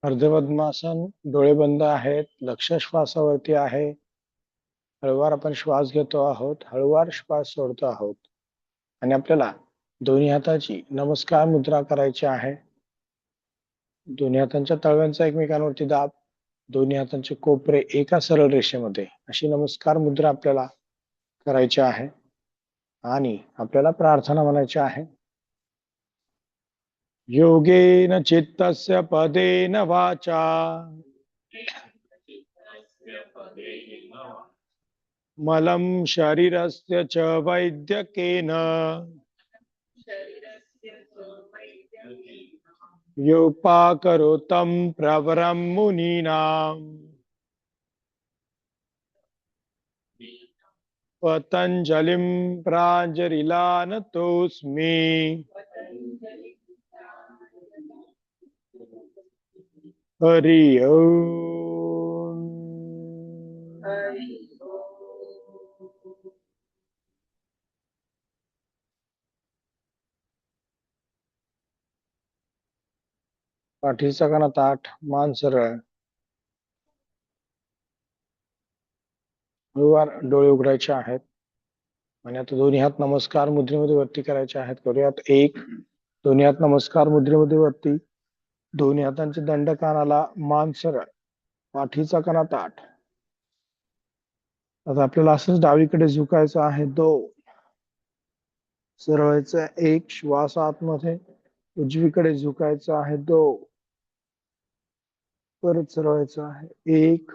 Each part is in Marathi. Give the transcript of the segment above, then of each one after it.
अर्धपद्मासन, डोळे बंद आहेत, लक्ष श्वासावरती आहे. हळूवार आपण श्वास घेतो आहोत, हळूवार श्वास सोडतो आहोत. आणि आपल्याला दोन्ही हाताची नमस्कार मुद्रा करायची आहे. दोन्ही हातांच्या तळव्यांचा एकमेकांवरती दाब, दोन्ही हातांचे कोपरे एका सरळ रेषेमध्ये, अशी नमस्कार मुद्रा आपल्याला करायची आहे. आणि आपल्याला प्रार्थना म्हणायची आहे. योगेन चित्तस्य पदेन वाचा मलं शरीरस्य च वैद्यकेन योपाकरोतं प्रवरं मुनीनां पतञ्जलिं प्राञ्जलिलानतोऽस्मि। हरि ओम। पाठीचा कणा ताठ, मान सरळ, हळूवार डोळे उघडायचे आहेत. आणि आता दोन्ही हात नमस्कार मुद्रेमध्ये वरती करायचे आहेत. करूयात. एक, दोन्ही हात नमस्कार मुद्रेमध्ये वरती, दोन्ही हातांचे दंड कानाला, मान सरळ, पाठीचा कणा ताठ. आता आपल्याला असंच डावीकडे झुकायचं आहे. दोन, सरळायचं. एक, श्वास आतमध्ये, उजवीकडे झुकायचं आहे. दोन, परत सरळायचं आहे. एक,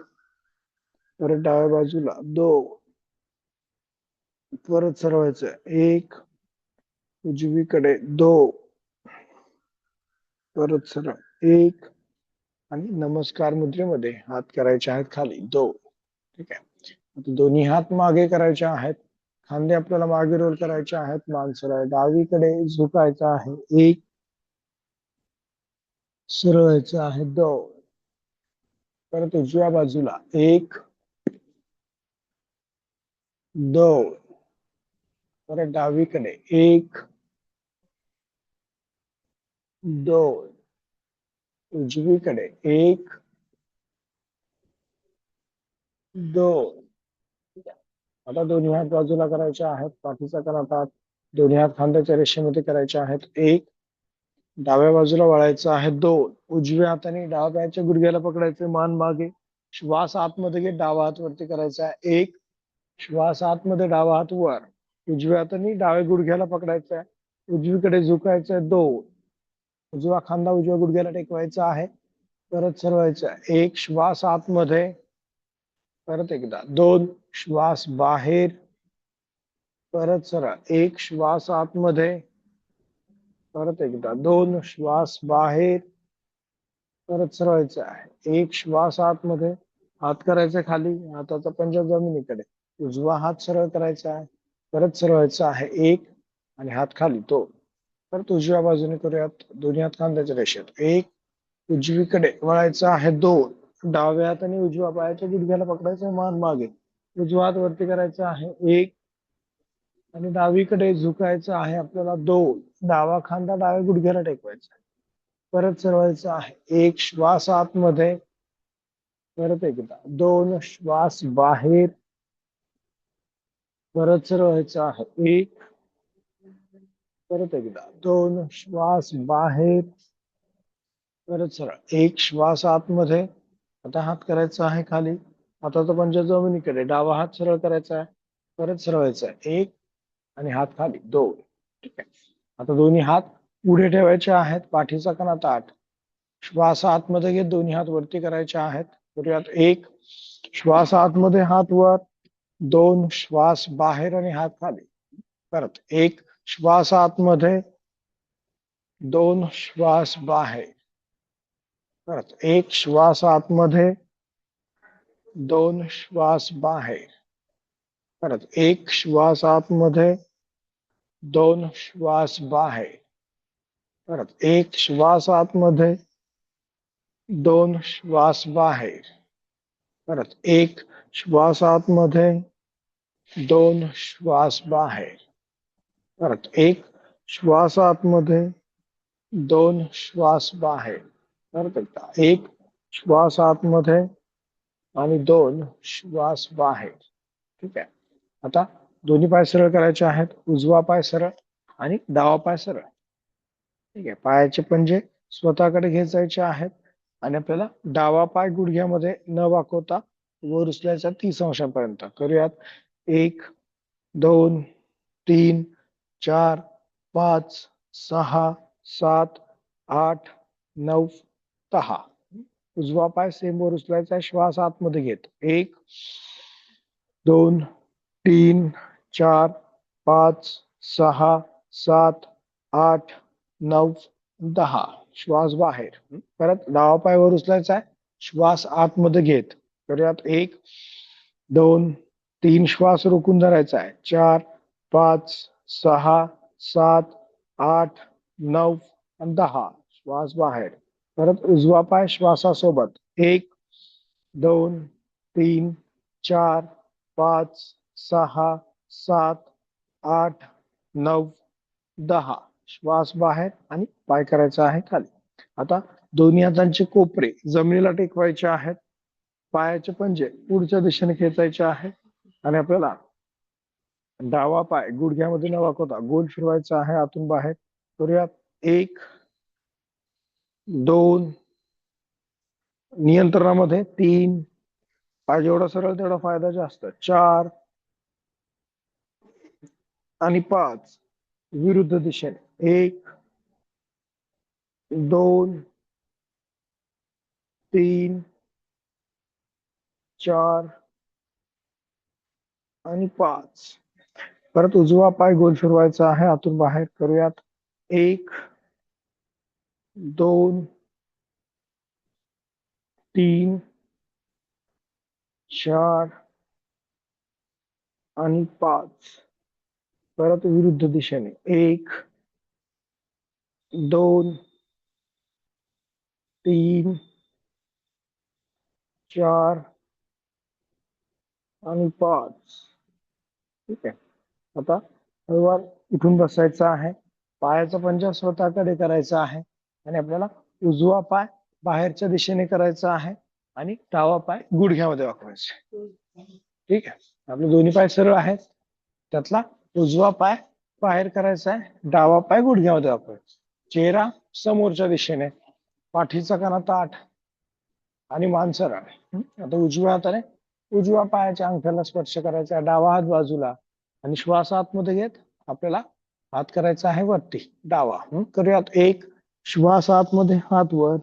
परत डाव्या बाजूला. दोन, परत सरळायचं. एक, उजवीकडे. दोन, परत सरळ. एक, आणि नमस्कार मुद्रेमध्ये हात करायचे आहेत खाली. दोन. ठीक आहे. आता दोन्ही हात मागे करायचे आहेत. खांदे आपल्याला मागे रोल करायचे आहेत. मान सरळ, डावीकडे झुकायचं आहे. एक, सरळायचं आहे. दोन, परत उजव्या बाजूला. एक, दोन, परत डावीकडे. एक, दोन, उजवीकडे. एक, दोन. आता दोन्ही हात बाजूला करायचे आहेत. पाठीचा कणा ताठ, दोन्ही हात खांद्याच्या रेषेमध्ये करायचे आहेत. एक, डाव्या बाजूला वळायचं आहे. दोन, उजव्या हाताने डाव्या पायाच्या गुडघ्याला पकडायचे, मान मागे, श्वास आतमध्ये घेत डावा हात वरती करायचा आहे. एक, श्वास आतमध्ये, डावा हात वर, उजव्या हाताने डाव्या गुडघ्याला पकडायचा आहे, उजवीकडे झुकायचं आहे. दोन, उजवा खांदा उजव्या गुडघ्याला टेकवायचा आहे. परत सरळायचं आहे. एक, श्वास आतमध्ये, परत एकदा. दोन, श्वास बाहेर, परत सरळ. एक, श्वास आतमध्ये, परत एकदा. दोन, श्वास बाहेर, परत सरळायचं आहे. एक, श्वास आतमध्ये, हात करायचा खाली, हाताचा पंजा जमिनीकडे, उजवा हात सरळ करायचा आहे, परत सरळायचा आहे. एक, आणि हात खाली. दोन, परत उजव्या बाजूने करूयात. दोन्ही हात खांद्याच्या रेषेत. एक, उजवीकडे वळायचं आहे. दोन, डाव्या हाताने उजव्या पायाच्या गुडघ्याला पकडायचं, मान मागे, उजवा हात वरती करायचा आहे. एक, आणि डावीकडे झुकायचं आहे आपल्याला. दोन, डावा खांदा डाव्या गुडघ्याला टेकवायचा, परत सरळायचं आहे. एक, श्वास आतमध्ये, परत एकदा. दोन, श्वास बाहेर, परत सरळायचं आहे. एक, परत एकदा. दोन, श्वास बाहेर, परत सरळ. एक, श्वास आतमध्ये. आता हात करायचा आहे खाली, हाताचा पंजा जमिनीकडे, डावा हात सरळ करायचा आहे, परत सरळायचा आहे. एक, आणि हात खाली. दोन. ठीक आहे. आता दोन्ही हात पुढे ठेवायचे आहेत. पाठीचा कणा ताठ, श्वास आतमध्ये घेत दोन्ही हात वरती करायचे आहेत. करूयात. एक, श्वास आतमध्ये, हात वर. दोन, श्वास बाहेर आणि हात खाली. परत. एक, श्वास आतमध्ये. दोन, श्वास बाहेर. परत. एक, श्वास आतमध्ये. दोन, श्वास बाहेर. परत. एक, श्वास आतमध्ये. दोन, श्वास बाहेर. परत. एक, श्वास आतमध्ये. दोन, श्वास बाहेर. परत. एक, श्वास आतमध्ये. दोन, श्वास बाहेर. परत. एक, श्वास आतमध्ये. दोन, श्वास बाहेर. परत एकदा. एक, श्वास आतमध्ये आणि 2 श्वास बाहेर. ठीक आहे. आता दोन्ही पाय सरळ करायचे आहेत. उजवा पाय सरळ आणि डावा पाय सरळ. ठीक आहे. पायाचे पंजे स्वतःकडे घेचायचे आहेत आणि आपल्याला डावा पाय गुडघ्यामध्ये न वाकवता वर उचलायचा 30 अंशापर्यंत. करूयात. 1, 2, 3, 4, 5, 6, 7, 8, 9, 10. उजवा पाय सेम वर उचलायचा. श्वास आतमध्ये घेत. 1, 2, 3, 4, 5, 6, 7, 8, 9, 10. श्वास बाहेर. परत डावा पाय वर उचलायचा आहे. श्वास आतमध्ये घेत. करूयात. 1, 2, 3 श्वास रोखून धरायचा आहे. 4, 5, 6, 7, 8, 9 आणि 10. श्वास बाहेर. परत उजवा पाय श्वासासोबत. 1, 2, 3, 4, 5, 6, 7, 8, 9, 10. श्वास बाहेर आणि पाय करायचा आहे खाली. आता दोन्ही हातांचे कोपरे जमिनीला टेकवायचे आहेत. पायाचे पंजे पुढच्या दिशेने खेचायचे आहेत आणि आपल्याला डावा पाय गुडघ्यामध्ये न वाकवता गोल फिरवायचा आहे आतून बाहेर. करूयात. 1, 2, नियंत्रणामध्ये 3, पाय जेवढा सरळ तेवढा फायदा जास्त. 4 आणि 5 विरुद्ध दिशेने. 1, 2, 3, 4 आणि 5. परत उजवा पाय गोल फिरवायचा आहे आतून बाहेर. करूयात. 1, 2, 3, 4 आणि 5. परत विरुद्ध दिशेने. 1, 2, 3, 4 आणि 5. ठीक आहे. आता हळूवार उठून बसायचं आहे. पायाचा पंजा स्वतःकडे करायचा आहे आणि आपल्याला उजवा पाय बाहेरच्या दिशेने करायचा आहे आणि डावा पाय गुडघ्यामध्ये वाकवायचा. ठीक आहे. आपले दोन्ही पाय सरळ आहेत. त्यातला उजवा पाय बाहेर करायचा आहे. डावा पाय गुडघ्यामध्ये वाकवायचा. चेहरा समोरच्या दिशेने. पाठीचा कणा ताठ आणि मान सरळ. आता उजव्या हाताने उजव्या पायाच्या अंगठ्याला स्पर्श करायचा. डावा हात बाजूला आणि श्वास आतमध्ये घेत आपल्याला हात करायचा आहे वरती डावा. करूयात. 1 श्वास आतमध्ये हात वर.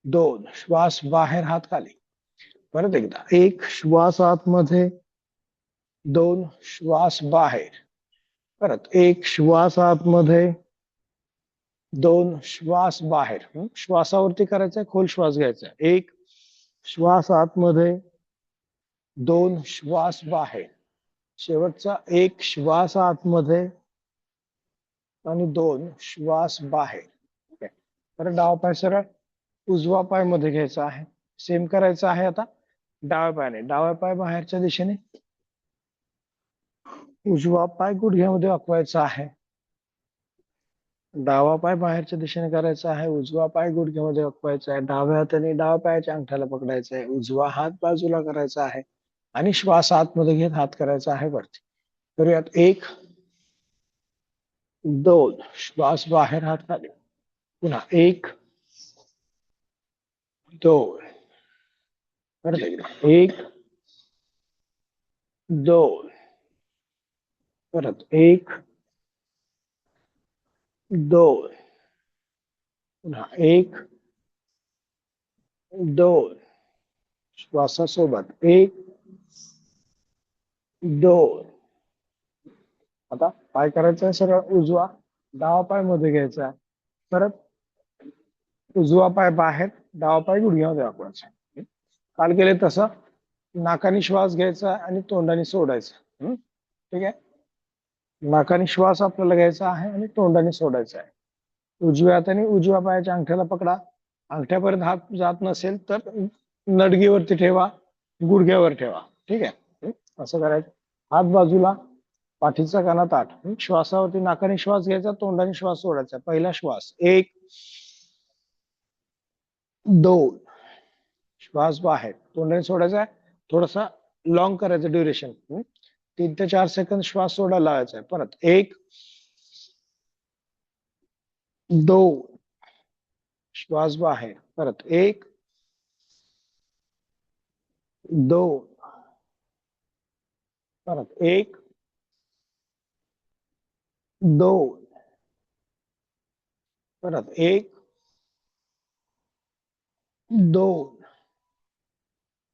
2 श्वास बाहेर हात खाली. परत एकदा. 1 श्वास आतमध्ये. 2 श्वास बाहेर. परत 1 श्वास आतमध्ये. 2 श्वास बाहेर. श्वासावरती करायचंय. खोल श्वास घ्यायचा. 1 श्वास आतमध्ये. 2 श्वास बाहेर. शेवटचा 1 श्वास आतमध्ये आणि 2 श्वास बाहेर. परत डावा पाय सरळ उजवा पाय मध्ये घ्यायचा आहे. सेम करायचं आहे आता डाव्या पायाने. डाव्या पाय बाहेरच्या दिशेने. उजवा पाय गुडघ्यामध्ये वाकवायचा आहे. डावा पाय बाहेरच्या दिशेने करायचा आहे. उजवा पाय गुडघ्यामध्ये वाकवायचा आहे. डाव्या हाताने डाव्या पायाच्या अंगठ्याला पकडायचा आहे. उजवा हात बाजूला करायचा आहे आणि श्वास आतमध्ये घेत हात करायचा आहे वरती. करूयात. 1, 2 श्वास बाहेर हात खाली. पुन्हा 1, 2. परत एकदा. 1, 2. परत 1, 2. पुन्हा 1, 2. श्वासासोबत. 1, 2. आता पाय करायचा आहे सरळ उजवा. डावा पाय मध्ये घ्यायचा आहे. परत उजवा पाय बाहेर. डावा पाय गुडघ्यामध्ये वाकवायचा. काल केले तसं नाकाने श्वास घ्यायचा आणि तोंडाने सोडायचा. ठीक आहे. नाकाने श्वास आपल्याला घ्यायचा आहे आणि तोंडाने सोडायचा आहे. उजव्या हाताने उजव्या पायाच्या अंगठ्याला पकडा. अंगठ्यापर्यंत हात जात नसेल तर नडगीवरती ठेवा. गुडघ्यावर ठेवा. ठीक आहे. असं करायचं. हात बाजूला. पाठीचा कणा ताठ. श्वासावरती नाकाने श्वास घ्यायचा. तोंडाने श्वास सोडायचा. पहिला श्वास. 1, 2. श्वास बाहेर, तोंडाने सोडायचा आहे, थोडासा लॉंग करायचं ड्युरेशन, 3 ते 4 सेकंद श्वास सोडायला लावायचा आहे. परत 1 2 श्वास बाहेर, परत 1 2 परत 1 2 परत 1 2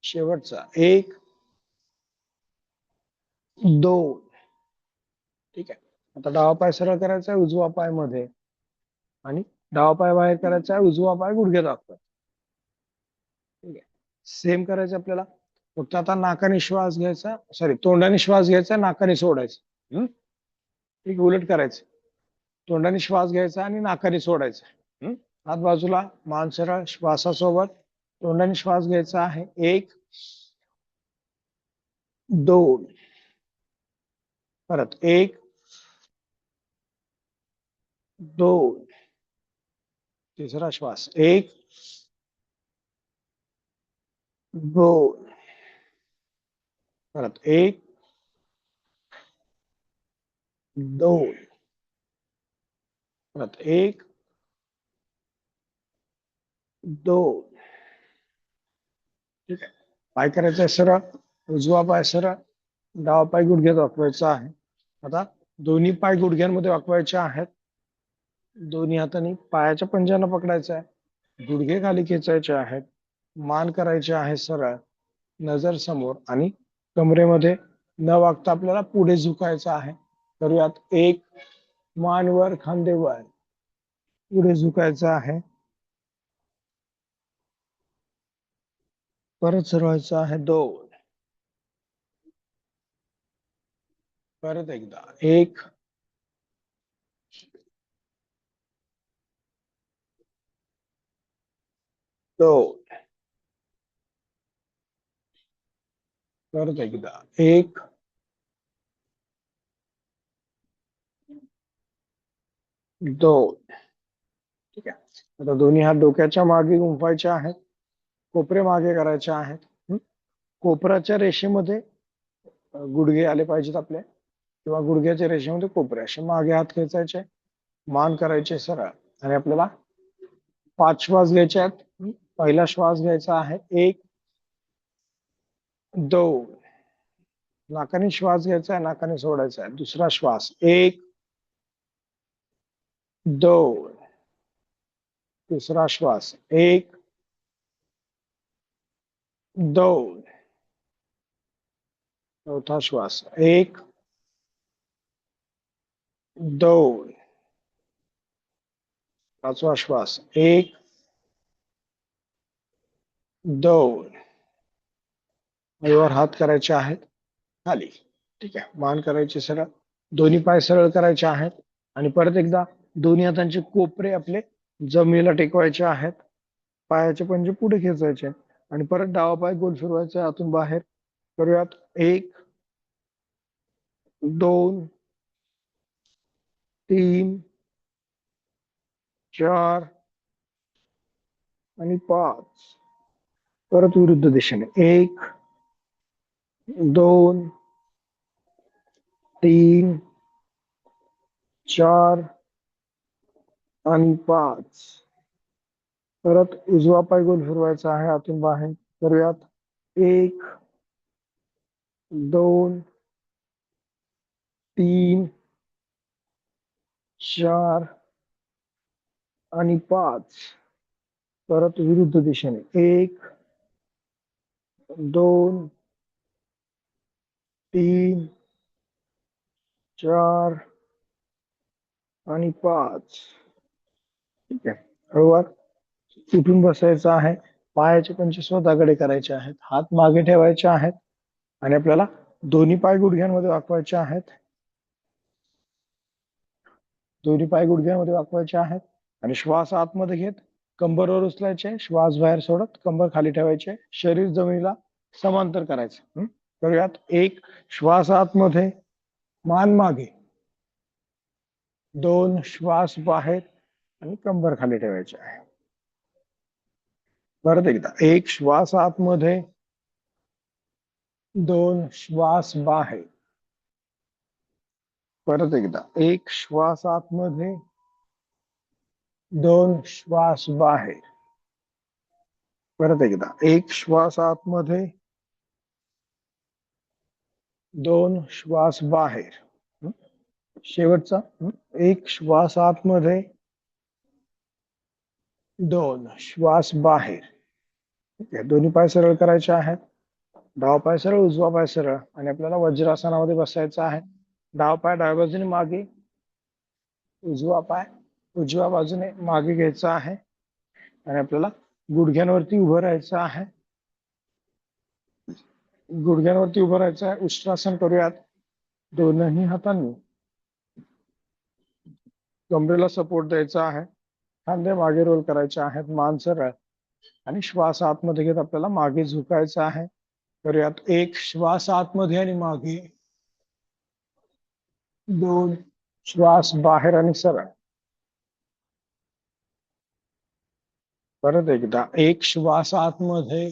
शेवटचा 1 2. ठीक आहे. आता डावा पाय सरळ करायचा आहे उजवा पाय मध्ये, आणि डावा पाय बाहेर करायचा आहे, उजवा पाय गुडघे दाखवायचा. ठीक आहे, सेम करायचं आपल्याला. फक्त आता नाकाने श्वास घ्यायचा, सॉरी तोंडाने श्वास घ्यायचा, नाकाने सोडायचा. ठीक, उलट करायचं. तोंडाने श्वास घ्यायचा आणि नाकाने सोडायचा. हात बाजूला, मान सरळ, श्वासासोबत तोंडाने श्वास घ्यायचा आहे. 1 2 परत 1 2 तिसरा श्वास 1 2 परत 1 2 परत 1 2. ठीक आहे, पाय करायचा सरळ, उजवा पाय सरळ, डावा पाय गुडघ्यात वाकवायचा आहे. आता दोन्ही पाय गुडघ्यांमध्ये वाकवायचे आहेत. दोन्ही हातांनी पायाच्या पंजाला पकडायचं आहे, गुडघे खाली खेचायचे आहेत, मान करायचे आहे सरळ, नजर समोर, आणि कमरेमध्ये न वागता आपल्याला पुढे झुकायचं आहे. करूयात. 1 मान वर, खांदे वर, पुढे झुकायचं आहे. परत सरवायचं आहे. 2 परत एकदा 1 2 परत एकदा 1 2. ठीक आहे, आता दोन्ही हात डोक्याच्या मागे गुंफायचे आहेत, कोपरे मागे करायचे आहेत. कोपराच्या रेषेमध्ये गुडघे आले पाहिजेत आपले, किंवा गुडघ्याच्या रेषेमध्ये कोपरे, असे मागे हात खेचायचे, मान करायचे सरळ, आणि आपल्याला 5 श्वास घ्यायचे आहेत. पहिला श्वास घ्यायचा आहे 1 2 नाकाने श्वास घ्यायचा आहे, नाकाने सोडायचा आहे. दुसरा श्वास 1 2 तिसरा श्वास 1 2 चौथा श्वास 1 2 पाचवा श्वास 1 2. वर हात करायचे आहेत खाली. ठीक आहे, मान करायची सरळ, दोन्ही पाय सरळ करायचे आहेत, आणि परत एकदा दोन्ही हातांचे कोपरे आपले जमिनीला टेकवायचे आहेत, पायाचे पंजे पुढे खेचायचे, आणि परत डावा पाय गोल फिरवायचा आतून बाहेर. करूयात. 1 2 3 4 आणि 5. परत विरुद्ध दिशेने 1 2 3 4 आणि 5. परत उजवा पाय गोल फिरवायचा आहे आतून बाहेर. करूयात. 1 2 3 4 आणि 5. परत विरुद्ध दिशेने 1 2 3 4 आणि 5. ठीक आहे, हळूवार उठून बसायचं आहे, पायाचे पंचे स्वतःकडे करायचे आहेत, हात मागे ठेवायचे आहेत, आणि आपल्याला दोन्ही पाय गुडघ्यांमध्ये वाकवायचे आहेत. दोन्ही पाय गुडघ्यांमध्ये वाकवायचे आहेत, आणि श्वास आतमध्ये घेत कंबरवर उचलायचे, श्वास बाहेर सोडत कंबर खाली ठेवायचे, शरीर जमिनीला समांतर करायचं. करूयात. 1 श्वास आतमध्ये, मान मागे, 2 श्वास बाहेर, आणि कंबर खाली ठेवायचे आहे. परत एकदा, एक श्वास आतमध्ये, दोन श्वास बाहेर. परत एकदा, एक श्वास आतमध्ये, दोन श्वास बाहेर. परत एकदा, एक श्वास आतमध्ये, दोन श्वास बाहेर. शेवटचा, एक श्वास आतमध्ये, दोन श्वास बाहेर. ठीक आहे, दोन्ही पाय सरळ करायचे आहेत. डावा पाय सरळ, उजवा पाय सरळ, आणि आपल्याला वज्रासनामध्ये बसायचं आहे. डावा पाय डाव्या बाजूने मागे, उजवा पाय उजव्या बाजूने मागे घ्यायचा आहे, आणि आपल्याला गुडघ्यांवरती उभं राहायचं आहे. गुडघ्यांवरती उभं राहायचं आहे. उष्ट्रासन करूयात. दोनही हातांनी कमरेला सपोर्ट द्यायचा आहे. खांदे मागे रोल करायचे आहेत. मान सरळ, आणि श्वास आतमध्ये घेत आपल्याला मागे झुकायचं आहे. करूयात. एक श्वास आतमध्ये आणि मागे, दोन श्वास बाहेर आणि सरळ. परत एकदा, एक श्वास आतमध्ये,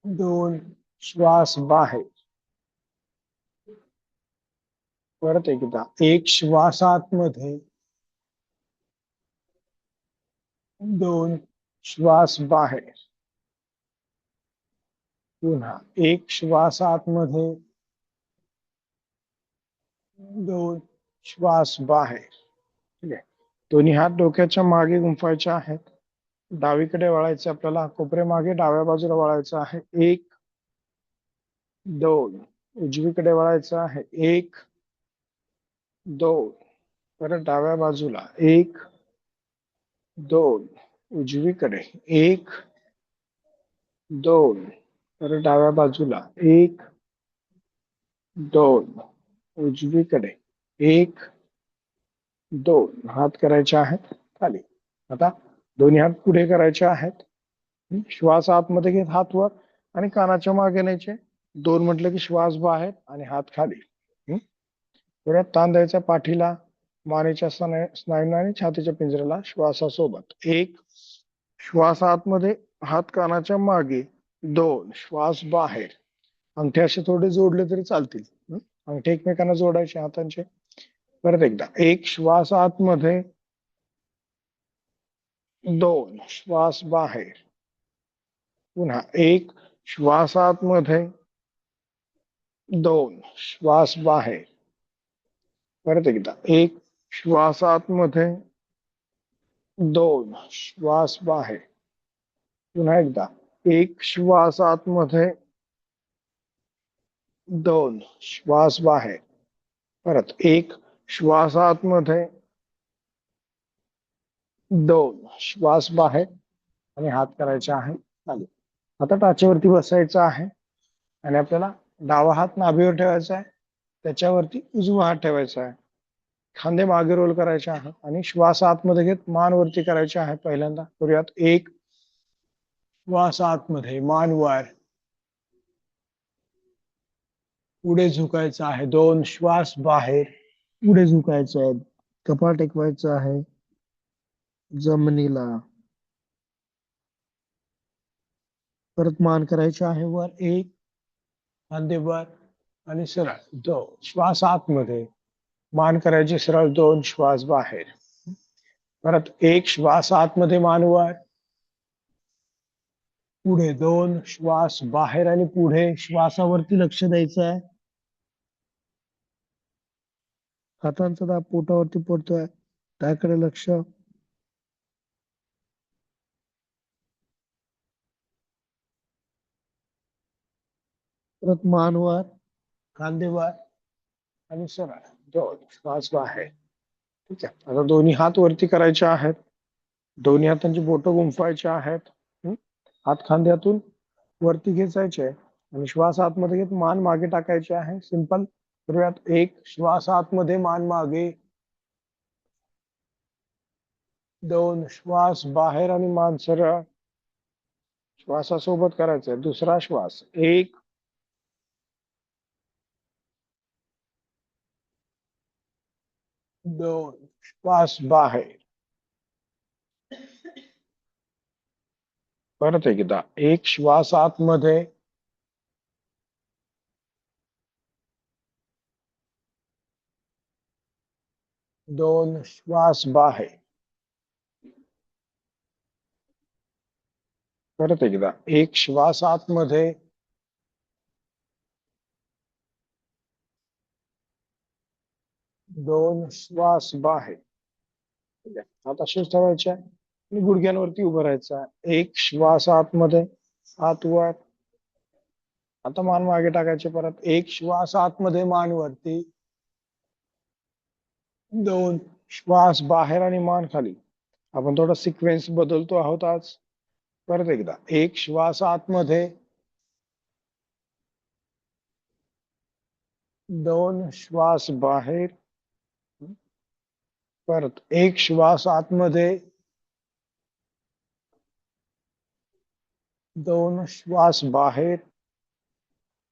दोन श्वास बाहेर. परत एकदा, एक श्वास आतमध्ये, दोन श्वास बाहेर. पुन्हा एक श्वास आतमध्ये, दोन श्वास बाहेर. ठीक आहे, दोन्ही हात डोक्याच्या मागे गुंफायचे आहेत. डावीकडे वळायचे आपल्याला. कोपरे मागे डाव्या बाजूला वळायचं आहे. एक, दोन. उजवीकडे वळायचं आहे. एक, दोन. परत डाव्या बाजूला. एक, दोन. उजवीकडे. एक, दोन. परत डाव्या बाजूला. एक, दोन. उजवीकडे. एक, दोन. हात करायचे आहेत खाली. आता दोन्ही हात पुढे करायचे आहेत. श्वास आतमध्ये घेत हात वर आणि कानाच्या मागे न्यायचे. दोन म्हटलं की श्वास बाहेर आणि हात खाली. परत ताण द्यायचा पाठीला, मानेच्या स्नायूंना आणि छातीच्या पिंजऱ्याला श्वासासोबत. एक श्वास आतमध्ये, हात कानाच्या मागे, दोन श्वास बाहेर. अंगठे असे थोडे जोडले तरी चालतील. अंगठे एकमेकांना जोडायचे हातांचे. परत एकदा, एक श्वास आतमध्ये, दोन श्वास बाहेर. पुन्हा एक श्वास आतमध्ये, दोन श्वास बाहेर. परत एकदा, एक श्वास आतमध्ये, दोन श्वास बाहेर. पुन्हा एकदा, एक श्वास आतमध्ये, दोन श्वास बाहेर. परत एक श्वास आतमध्ये, दोन श्वास बाहेर, आणि हात करायचे आहे खाली. आता टाचेवरती बसायचं आहे, आणि आपल्याला डावा हात नाभीवर ठेवायचा आहे. त्याच्यावरती उजवा हात ठेवायचा आहे. खांदे मागे रोल करायचे आहेत, आणि श्वास आतमध्ये घेत मान वरती करायचे आहे. पहिल्यांदा करूयात. एक श्वास आतमध्ये, मान वर, पुढे झुकायचं आहे. दोन श्वास बाहेर, पुढे झुकायचं आहे. कपाळ टेकवायचं आहे जमिनीला. परत मान करायची आहे वर. एक, खांदे वर आणि सरळ. दोन श्वास आतमध्ये, मान करायची सरळ. दोन श्वास बाहेर. परत एक श्वास आतमध्ये, मान वर, पुढे. दोन श्वास बाहेर आणि पुढे. श्वासावरती लक्ष द्यायचं आहे. हातांचा दाब पोटावरती पडतोय, त्याकडे लक्ष. परत मान वर, खांदे वर आणि सरळ. दोन श्वास बाहेर. ठीक आहे, आता दोन्ही हात वरती करायचे आहेत. दोन्ही हातांची बोटं गुंफवायची आहेत. हात खांद्यातून वरती खेचायचे, आणि श्वास आतमध्ये घेत मान मागे टाकायचे आहे. सिंपल करूयात. एक श्वास आतमध्ये, मान मागे, दोन श्वास बाहेर आणि मान सरळ. श्वासासोबत करायचंय. दुसरा श्वास. एक, दोन श्वास बाहेर. परत एकदा एक श्वास आतमध्ये, दोन श्वास बाहेर. परत एकदा एक श्वास आतमध्ये, दोन श्वास बाहेर. ठीक आहे, हात असेच ठेवायचे आणि गुडघ्यांवरती उभं राहायचं. एक श्वास आतमध्ये, हात वर. आता मान मागे टाकायचे. परत एक श्वास आतमध्ये, मान वरती. दोन श्वास बाहेर आणि मान खाली. आपण थोडा सिक्वेन्स बदलतो आहोत आज. परत एकदा एक श्वास आतमध्ये, दोन श्वास बाहेर. परत एक श्वास आतमध्ये, दोन श्वास बाहेर.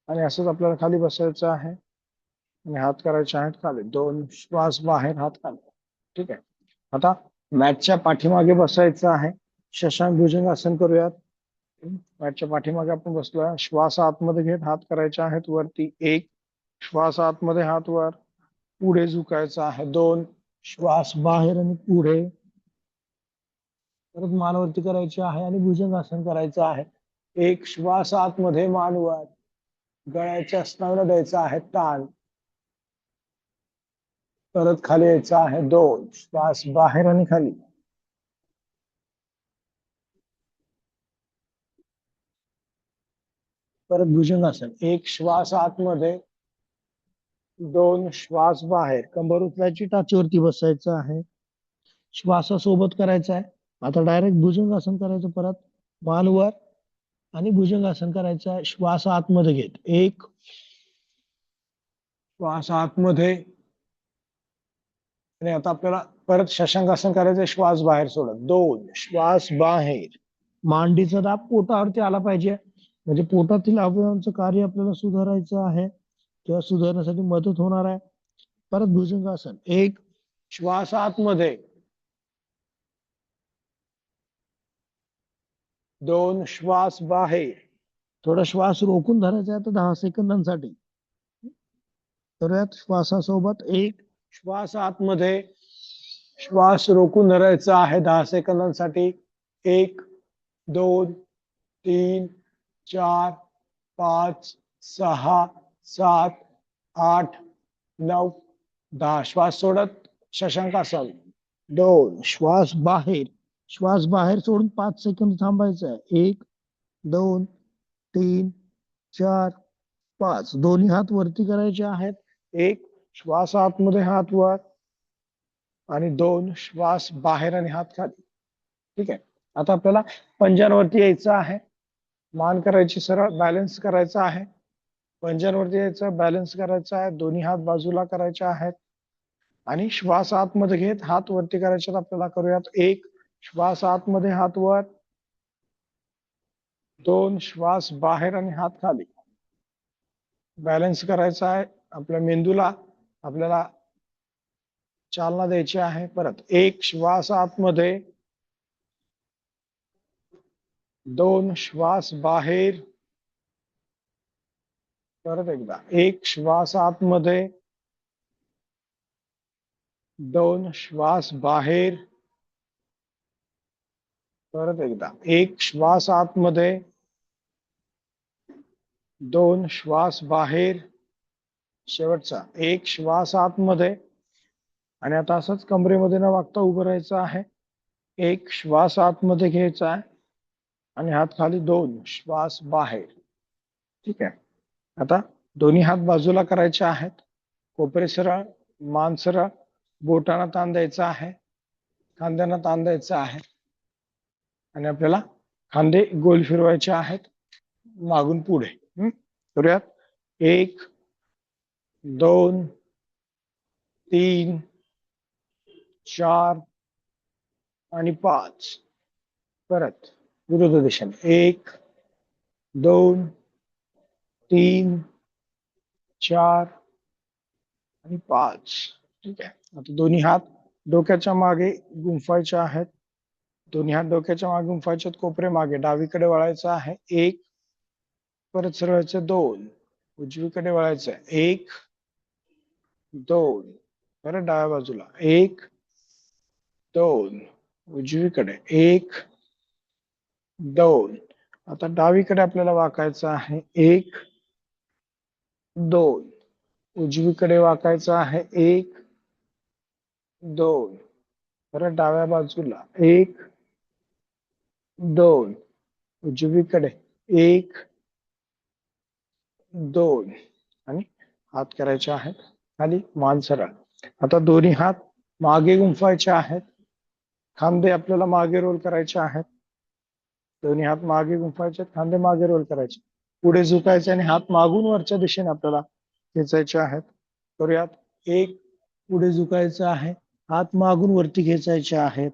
आणि असंच आपल्याला खाली बसायचं आहे आणि हात करायचे आहेत खाली. दोन श्वास बाहेर, हात खाली. ठीक आहे, आता मॅटच्या पाठीमागे बसायचं आहे. शशांक भुजंगासन करूयात. मॅटच्या पाठीमागे आपण बसलोय. श्वास आतमध्ये घेत हात करायचे आहेत वरती. एक श्वास आतमध्ये, हात वर. पुढे झुकायचं आहे. दोन श्वास बाहेर आणि पुढे. परत मानवरती करायची आहे आणि भुजंगासन करायचं आहे. एक श्वास आतमध्ये, मान वर. गळ्याच्या स्नायूला द्यायचा आहे ताण. परत खाली यायचं आहे. दोन श्वास बाहेर आणि खाली. परत भुजंगासन. एक श्वास आतमध्ये, दोन श्वास बाहेर. कंबर उचलायची, टाचीवरती बसायचं आहे. श्वासासोबत करायचं आहे. आता डायरेक्ट भुजंगासन करायचं. परत मान वर आणि भुजंगासन करायचं आहे. श्वास आतमध्ये घेत. एक श्वास आतमध्ये. आणि आता आपल्याला परत शशांकासन करायचं. श्वास बाहेर सोडत. दोन श्वास बाहेर. मांडीचा दाब पोटावरती आला पाहिजे, म्हणजे पोटातील अवयवांचं कार्य आपल्याला सुधारायचं आहे किंवा सुधारण्यासाठी मदत होणार आहे. परत भुजंगासन. एक श्वास आतमध्ये, दोन श्वास बाहेर. थोडा श्वास रोखून धरायचा आहे आता 10 सेकंदांसाठी. करूयात श्वासासोबत. एक श्वास आतमध्ये, श्वास रोखून धरायचा आहे 10 सेकंदांसाठी. एक, दोन, तीन, 4, 5, 6, 7, 8, 9, 10. श्वास सोडत शशांकासन. दोन श्वास बाहेर. श्वास बाहेर सोडून 5 सेकंद थांबायचं आहे. एक, दोन, तीन, 4, 5. दोन्ही हात वरती करायचे आहेत. एक श्वास आतमध्ये, हात वर. आणि दोन श्वास बाहेर आणि हात खाली. ठीक आहे, आता आपल्याला पंजांवरती यायचं आहे. मान करायची सरळ, बॅलन्स करायचा आहे. पंजांवरती यायचं, बॅलन्स करायचा आहे. दोन्ही हात बाजूला करायचे आहेत आणि श्वास आतमध्ये घेत हात वरती करायचे आपल्याला. करूयात. एक श्वास आतमध्ये, हात वर. दोन श्वास बाहेर आणि हात खाली. बॅलन्स करायचा आहे. आपल्या मेंदूला आपल्याला चालना द्यायची आहे. परत एक श्वास आतमध्ये, दोन श्वास बाहेर. परत एकदा एक श्वास आतमध्ये, दोन श्वास बाहेर. परत एकदा एक श्वास आतमध्ये, दोन श्वास बाहेर. शेवटचा एक श्वास आतमध्ये. आणि आता असंच कमरेमध्ये न वागता उभं राहायचं आहे. एक श्वास आतमध्ये घ्यायचा आहे आणि हात खाली. दोन श्वास बाहेर. ठीक आहे, आता दोन्ही हात बाजूला करायचे आहेत. कोपरे सरळ, मान सरळ. बोटांना ताण द्यायचा आहे, खांद्यांना ताण द्यायचा आहे. आणि आपल्याला खांदे गोल फिरवायचे आहेत मागून पुढे. करूयात. एक, दोन, तीन, 4 आणि 5. परत विरुद्ध दिशेने. एक, दोन, तीन, 4 आणि 5. ठीक आहे, आता दोन्ही हात डोक्याच्या मागे गुंफायचे आहेत. दोन्ही हात डोक्याच्या मागे गुंफायचे, कोपरे मागे. डावीकडे वळायचं आहे 1, परत सरळायचं 2, उजवीकडे वळायचं 1, 2, परत डाव्या बाजूला 1, 2, उजवीकडे 1, 2. आता डावीकडे आपल्याला वाकायचं आहे 1, 2, उजवीकडे वाकायचं आहे 1, 2, परत डाव्या बाजूला 1, 2, उजवीकडे 1, 2 आणि हात करायचे आहेत खाली, मान सरळ. आता दोन्ही हात मागे गुंफायचे आहेत, खांदे आपल्याला मागे रोल करायचे आहेत. दोन्ही हात मागे गुंफायचे, खांदे मागे रोल करायचे, पुढे झुकायचे आणि हात मागून वरच्या दिशेने आपल्याला खेचायचे आहेत. करूयात. 1, पुढे झुकायचं आहे, हात मागून वरती खेचायचे आहेत,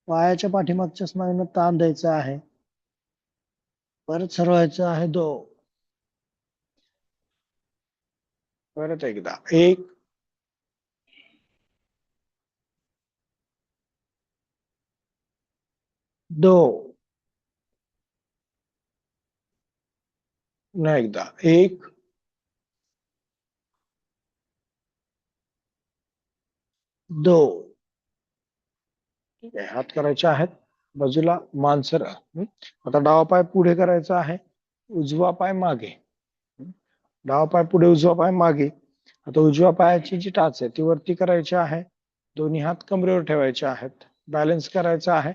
पायाच्या पाठीमागच्या स्नायूंना ताण द्यायचा आहे, परत सरळायचं आहे 2, परत एकदा 1, 2, पुन्हा एकदा 1, 2. ठीक आहे, हात करायचे आहेत बाजूला, मान सरळ. आता डावा पाय पुढे करायचा आहे, उजवा पाय मागे. डावा पाय पुढे, उजवा पाय मागे. आता उजव्या पायाची जी टाच आहे ती वरती करायची आहे, दोन्ही हात कमरेवर ठेवायचे आहेत, बॅलन्स करायचा आहे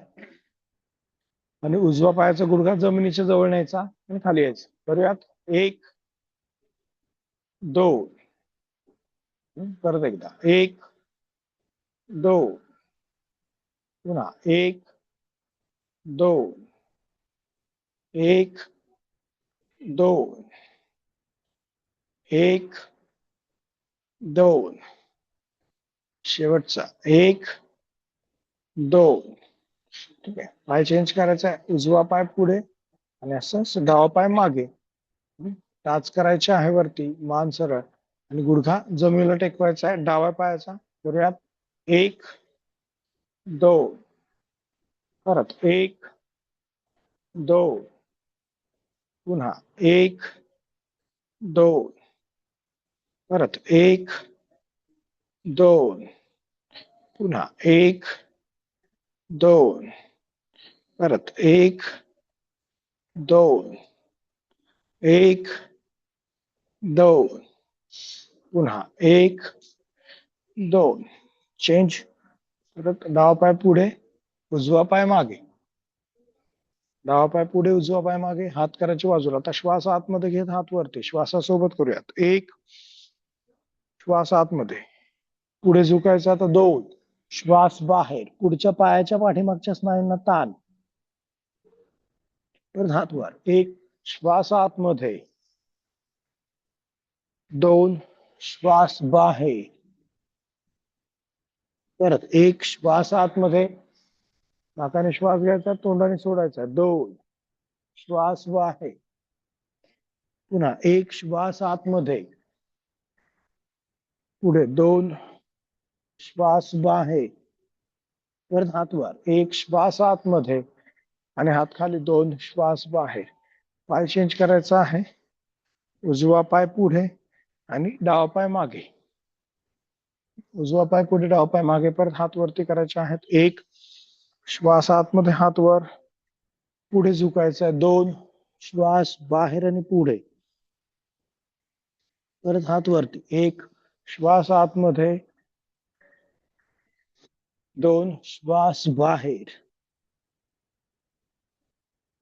आणि उजवा पायाचा गुडघा जमिनीच्या जवळ न्यायचा आणि खाली यायचं. करूयात. 1, 2, परत एकदा 1, 2, पुन्हा 1, 2, 1, 2, 1, 2, शेवटचा 1, 2. ठीक आहे, पाय चेंज करायचा आहे, उजवा पाय पुढे आणि असं डावा पाय मागे. टाच करायचे आहे वरती, मान सरळ आणि गुडघा जमिनीला टेकवायचा आहे डाव्या पायाचा. करूयात. 1, 2, परत 1, 2, पुन्हा 1, 2, परत 1, 2, पुन्हा 1, 2, परत 1, 2, 1, 2, पुन्हा 1, 2. चेंज. परत डावा पाय पुढे, उजवा पाय मागे. डावा पाय पुढे, उजवा पाय मागे, हात करायचे बाजूला. आता श्वास आतमध्ये घेत हात वरती, श्वासासोबत करूयात. 1, श्वास आतमध्ये, पुढे झुकायचा. आता 2, श्वास बाहेर, पुढच्या पायाच्या पाठीमागच्या स्नायूंना ताण, परत हात वर. 1, श्वास आतमध्ये, 2, श्वास बाहेर, परत 1, श्वास आतमध्ये, नाकाने श्वास घ्यायचा, तोंडाने सोडायचा. 2, श्वास बाहेर, पुन्हा 1, श्वास आतमध्ये, पुढे 2, श्वास बाहेर, परत हात वर. 1, श्वास आतमध्ये आणि हात खाली. 2, श्वास बाहेर. पाय चेंज करायचा आहे, उजवा पाय पुढे आणि डावा पाय मागे. उजवा पाय पुढे, डावा पाय मागे, परत हात वरती करायचे आहेत. 1, श्वास आतमध्ये, हात वर, पुढे झुकायचा आहे. 2, श्वास बाहेर आणि पुढे, परत हात वरती. 1, श्वास आतमध्ये, 2, श्वास बाहेर,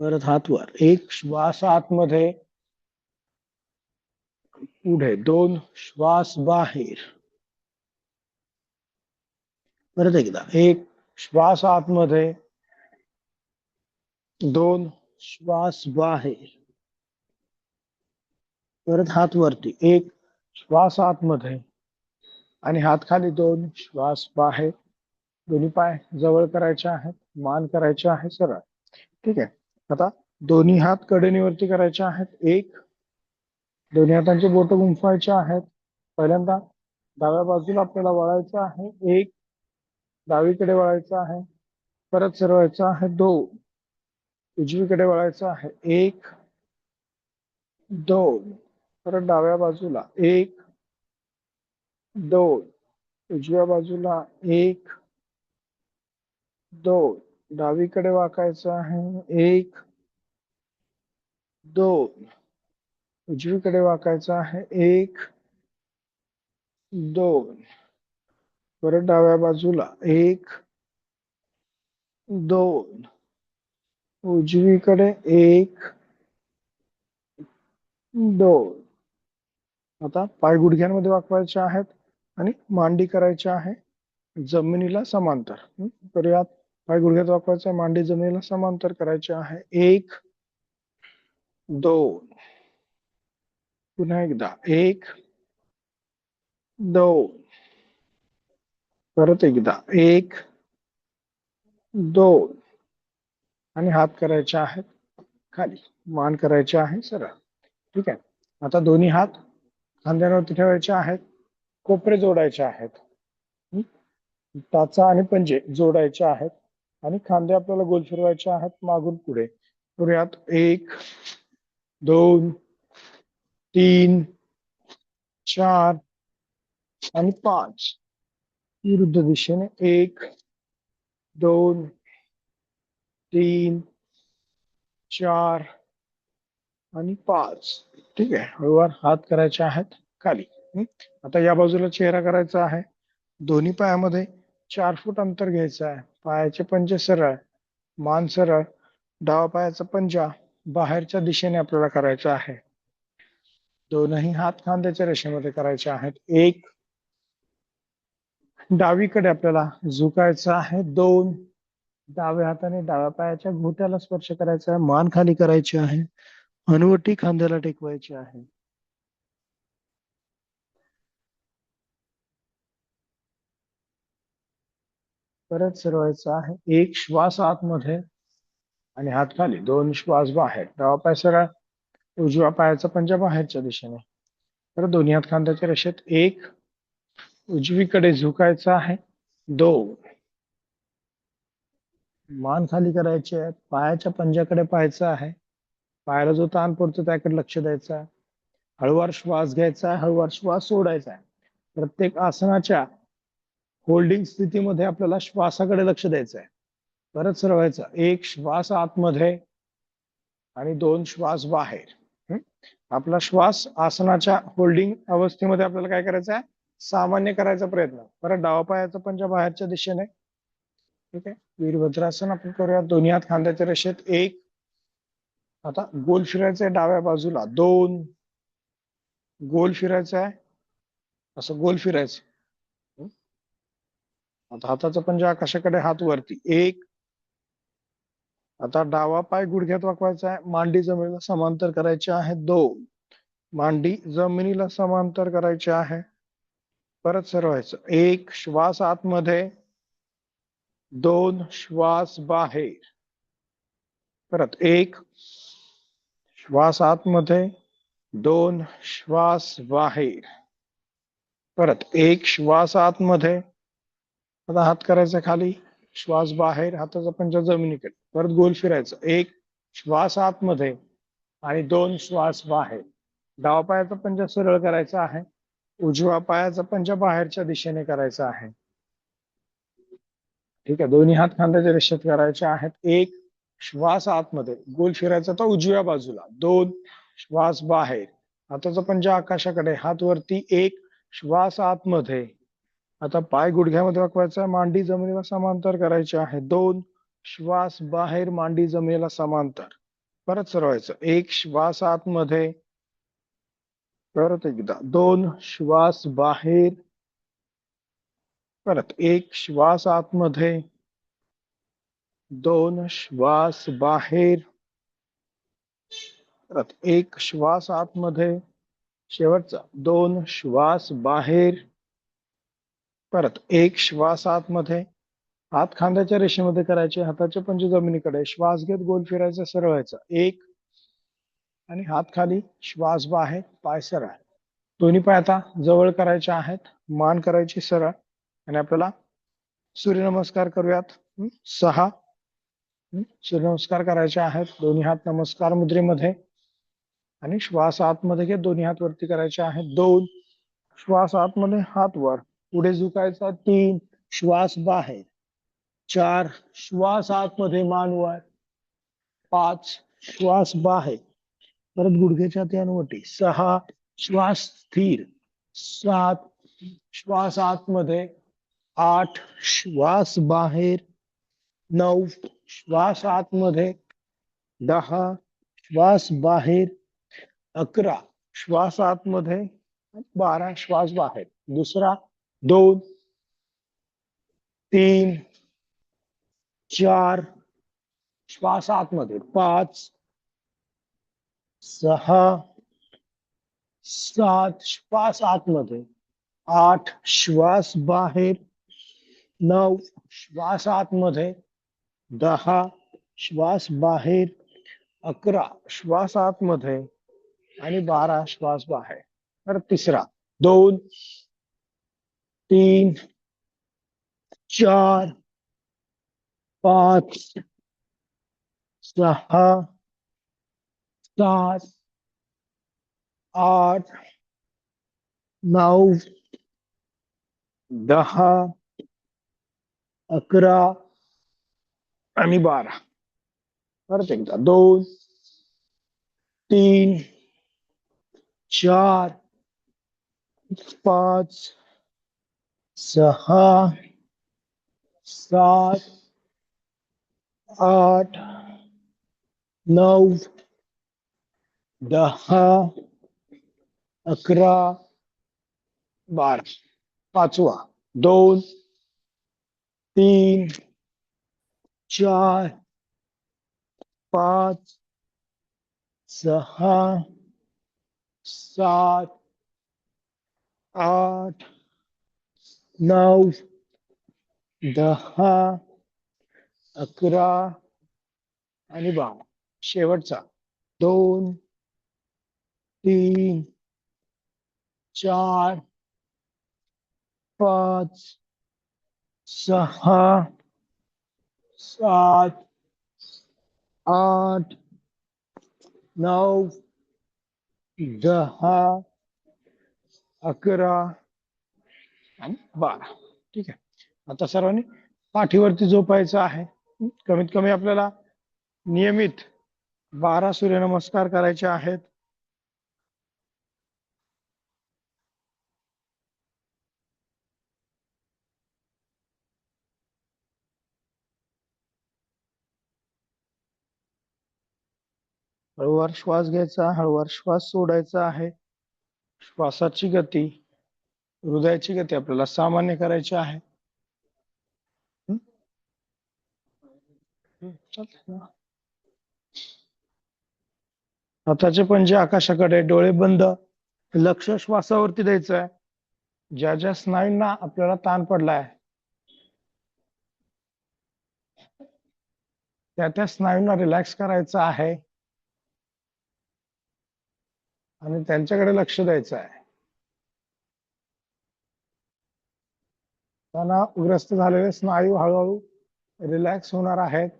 परत हात वर. 1, श्वास आतमध्ये, पुढे, 2, श्वास बाहेर, परत एकदा. 1, श्वास आतमध्ये, 2, श्वास बाहेर, परत हात वरती. 1, श्वास आतमध्ये आणि हात खाली. 2, श्वास बाहेर. दोन्ही पाय जवळ करायचे आहेत, मान करायचे आहे सरळ. ठीक आहे. आता दोन्ही हात कडेनीवरती करायचे आहेत. 1, दोन्ही हातांचे बोट गुंफवायचे आहेत. पहिल्यांदा डाव्या बाजूला आपल्याला वळायचं आहे. 1, डावीकडे वळायचं आहे. परत सरवायचं आहे 2, उजवीकडे वळायचं आहे 1, 2, परत डाव्या बाजूला 1, 2, उजव्या बाजूला 1, 2, डावीकडे वाकायचं आहे 1, 2, उजवीकडे वाकायचं आहे 1, 2, परत डाव्या बाजूला 1, 2, उजवीकडे 1, 2. आता पाय गुडघ्यांमध्ये वाकवायचे आहेत आणि मांडी करायची आहे जमिनीला समांतर. करूयात. पाय गुडघ्यात वाकवायचा, मांडी जमिनीला समांतर करायची आहे 1, 2, पुन्हा एकदा 1, 2, परत एकदा 1, 2 आणि हात करायचे आहेत खाली, मान करायचे आहे सरळ. ठीक आहे. आता दोन्ही हात खांद्यावरती ठेवायचे आहेत, कोपरे जोडायचे आहेत, टाचा आणि पंजे जोडायचे आहेत आणि खांदे आपल्याला गोल फिरवायचे आहेत मागून पुढे. करूयात. 1, 2, 3, 4 आणि 5. विरुद्ध दिशेने 1, 2, 3, 4 आणि 5. ठीक आहे. हळूवार हात करायचे आहेत खाली. आता या बाजूला चेहरा करायचा आहे. दोन्ही पायामध्ये 4 फूट अंतर घ्यायचं आहे. पायाचे पंजे सरळ, मान सरळ, डावा पायाचा पंजा बाहेरच्या दिशेने आपल्याला करायचा आहे. दोनही हात खांद्याच्या रेषेमध्ये करायचे आहेत. 1, डावीकडे आपल्याला झुकायचं आहे. 2, डाव्या हाताने डाव्या पायाच्या घोट्याला स्पर्श करायचा आहे. मान खाली करायची आहे. हनुवटी खांद्याला टेकवायची आहे. परत सरवायचं आहे. 1 श्वास आतमध्ये आणि हात खाली, 2 श्वास बाहेर. डावा पाय सरळ, उजव्या पायाचा पंजा बाहेरच्या दिशेने. तर दोन्ही हात खांद्याच्या रेषेत. 1, उजवीकडे झुकायचं आहे. 2, मान खाली करायची आहे. पायाच्या पंजाकडे पाहायचं आहे. पायाला जो ताण पडतो त्याकडे लक्ष द्यायचं आहे. हळूवार श्वास घ्यायचा आहे, हळूवार श्वास सोडायचा आहे. प्रत्येक आसनाच्या होल्डिंग स्थितीमध्ये आपल्याला श्वासाकडे लक्ष द्यायचं आहे. परत सरवायचं. 1 श्वास आतमध्ये आणि 2 श्वास बाहेर. आपला श्वास आसनाच्या होल्डिंग अवस्थेमध्ये आपल्याला काय करायचं आहे, सामान्य करायचा प्रयत्न. परत डावा पायाचा पंजा बाहेरच्या दिशेने. ठीक आहे. वीरभद्रासन आपण करूया. दोन्ही हात खांद्याच्या रेषेत. 1, आता गोल फिरायचं आहे डाव्या बाजूला. 2, गोल फिरायचं आहे, असं गोल फिरायचं. आता हाताचा पंजा आकाशाकडे, हात वरती. 1, आता डावा पाय गुडघ्यात वाकवायचा आहे. मांडी जमिनीला समांतर करायची आहे. 2, मांडी जमिनीला समांतर करायची आहे. परत सरवायचं. 1 श्वास आतमध्ये, 2 श्वास बाहेर. परत 1 श्वास आतमध्ये, 2 श्वास बाहेर. परत 1 श्वास आतमध्ये, आता हात करायचा खाली, श्वास बाहेर, हाताचा पंजा जमिनीकडे. परत गोल फिरायचं. 1 श्वास आतमध्ये आणि 2 श्वास बाहेर. डावा पायाचा पंजा सरळ करायचा आहे, उजव्या पायाचा पंजा बाहेरच्या दिशेने करायचा आहे. ठीक आहे. दोन्ही हात खांद्याच्या रेषेत करायचे आहेत. 1 श्वास आतमध्ये, गोल फिरायचा तो उजव्या बाजूला. 2 श्वास बाहेर, हाताचा पंजा आकाशाकडे, हात वरती. 1 श्वास आतमध्ये, आता पाय गुडघ्यामध्ये वाकवायचा, मांडी जमिनीला समांतर करायची आहे. 2 श्वास बाहेर, मांडी जमिनीला समांतर. परत सरवायचं. 1 श्वास आतमध्ये, परत एकदा 2 श्वास बाहेर. परत 1 श्वास आतमध्ये, 2 श्वास बाहेर. परत 1 श्वास आतमध्ये, शेवटचा 2 श्वास बाहेर. परत 1 श्वास आतमध्ये, हात खांद्याच्या रेषेमध्ये करायचे, हाताचे पंजे जमिनीकडे. श्वास घेत गोल फिरायचा, सरळायचा. 1 आणि हात खाली, श्वास बाहेर, पाय सरळ. दोन्ही पाय आता जवळ करायचे आहेत, मान करायची सरळ आणि आपल्याला सूर्यनमस्कार करूयात. 6 सूर्यनमस्कार करायचे आहेत. दोन्ही हात नमस्कार मुद्रेमध्ये आणि श्वास आतमध्ये घे. दोन्ही हात वरती करायचे आहेत. 2 श्वास आतमध्ये, हात वर. पुढे झुकायचा. 3 श्वास बाहेर. 4 श्वास आतमध्ये, मान वर. 5 श्वास बाहेर, परत गुडघ्याच्या वटी. 6 श्वास स्थिर. 7 श्वास आतमध्ये. 8 श्वास बाहेर. 9 श्वास आतमध्ये. 10 श्वास बाहेर. 11 श्वास आतमध्ये. 12 श्वास बाहेर. दुसरा. 2 3 4 श्वास आतमध्ये. 5 6 7 श्वास आतमध्ये. 8 श्वास बाहेर. 9 श्वास आतमध्ये. 10 श्वास बाहेर. 11 श्वास आतमध्ये आणि 12 श्वास बाहेर. तर तिसरा. 2 3 4 5 6 7 8 9 10 11 आणि 12. परत एकदा. 2 3 4 5 6 7 8 9 10 11 12. पाचवा. 2 3 4 5 6 7 8 9 10 11 आणि 12. शेवटचा. 2 3 4 5 6 7 8 9 10 11 आणि 12. ठीक आहे. आता सर्वांनी पाठीवरती झोपायचं आहे. कमीत कमी आपल्याला नियमित 12 सूर्यनमस्कार करायचे आहेत. हळूवार श्वास घ्यायचा, हळूवार श्वास सोडायचा आहे. श्वासाची गती, हृदयाची गती आपल्याला सामान्य करायची आहे. हाताचे पंजे आकाशाकडे, डोळे बंद. लक्ष श्वासावरती द्यायचं आहे. ज्या ज्या स्नायूंना आपल्याला ताण पडलाय त्या त्या स्नायूंना रिलॅक्स करायचं आहे आणि त्यांच्याकडे लक्ष द्यायचं आहे. तणावग्रस्त झालेले स्नायू हळूहळू रिलॅक्स होणार आहेत.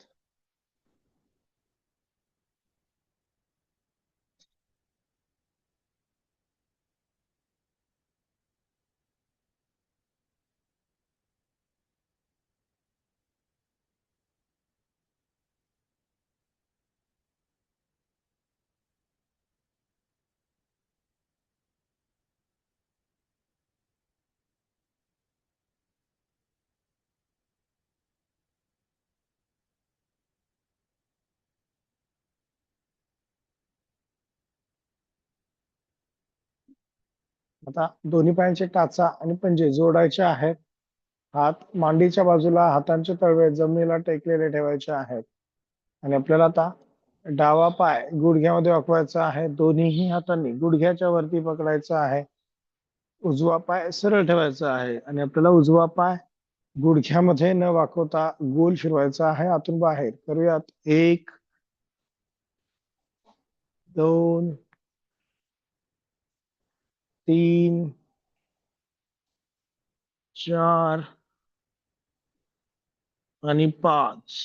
आता दोन्ही पायांचे टाचा आणि पंजे जोडायचे आहेत. हात मांडीच्या बाजूला, हातांचे तळवे जमिनीला टेकलेले ठेवायचे आहेत. आणि आपल्याला आता डावा पाय गुडघ्यामध्ये वाकवायचा आहे. दोन्हीही हातांनी गुडघ्याच्या वरती पकडायचा आहे. उजवा पाय सरळ ठेवायचा आहे आणि आपल्याला उजवा पाय गुडघ्यामध्ये न वाकवता गोल फिरवायचा आहे आतून बाहेर. करूयात. 1 2 3 4 आणि 5.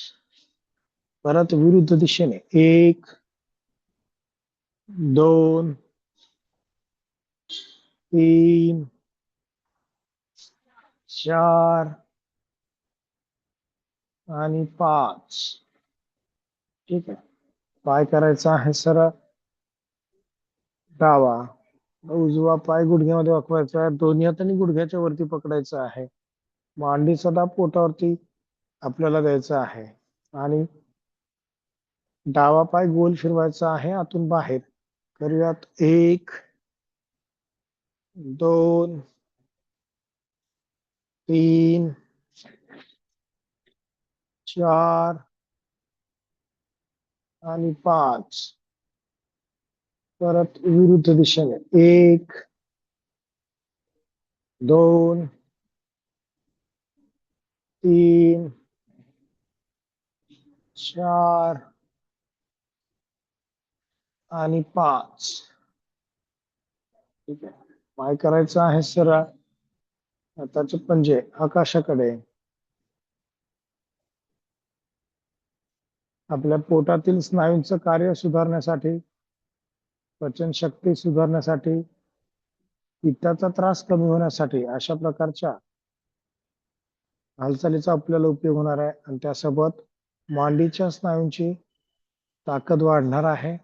परत विरुद्ध दिशेने 1, 2, 3, 4 आणि 5. ठीक आहे. पाय करायचा आहे सरळ डावा. उजवा पाय गुडघ्यामध्ये वाकवायचा आहे. दोन्ही हातांनी गुडघ्याच्या वरती पकडायचा आहे. मांडीचा दाब पोटावरती आपल्याला द्यायचा आहे आणि डावा पाय गोल फिरवायचा आहे आतून बाहेर. करूयात. 1, 2, 3, 4 आणि 5. परत विरुद्ध दिशेने 1, 2, 3, 4 आणि 5. ठीक आहे. पाय करायचा आहे सरळ. हाताचे पंजे आकाशाकडे. आपल्या पोटातील स्नायूंचं कार्य सुधारण्यासाठी, पचन शक्ती सुधारण्यासाठी, पित्ताचा त्रास कमी होण्यासाठी अशा प्रकारच्या हालचालीचा आपल्याला उपयोग होणार आहे. आणि त्यासोबत मांडीच्या स्नायूंची ताकद वाढणार आहे.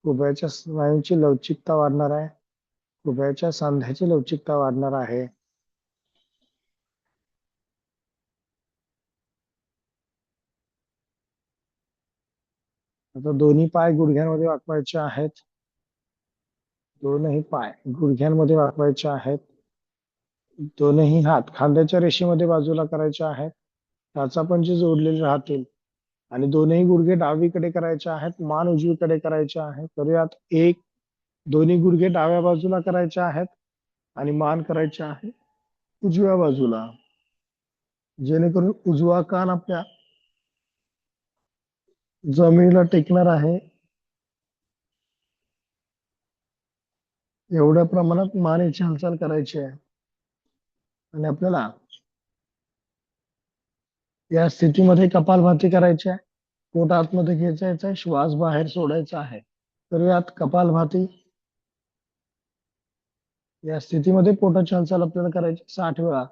उभयाच्या स्नायूंची लवचिकता वाढणार आहे. उभयाच्या सांध्याची लवचिकता वाढणार आहे. आता दोन्ही पाय गुडघ्यांमध्ये वाकवायचे आहेत. दोनही पाय गुडघ्यांमध्ये वाकवायचे आहेत. दोनही हात खांद्याच्या रेषेमध्ये बाजूला करायचे आहेत. टाचापंजे जोडलेले राहतील आणि दोनही गुडघे डावीकडे करायचे आहेत. मान उजवीकडे करायचे आहे. करूयात. 1, दोन्ही गुडघे डाव्या बाजूला करायचे आहेत आणि मान करायचे आहे उजव्या बाजूला, जेणेकरून उजवा कान आपल्या जमिनीला टेकणार आहे. एवढ्या प्रमाणात मानेची हालचाल करायची आहे आणि आपल्याला या स्थितीमध्ये कपालभाती करायची आहे. पोट आतमध्ये खेचायचा आहे, श्वास बाहेर सोडायचा आहे. करूयात कपालभाती. या स्थितीमध्ये पोटाची हालचाल आपल्याला करायची 60 वेळा.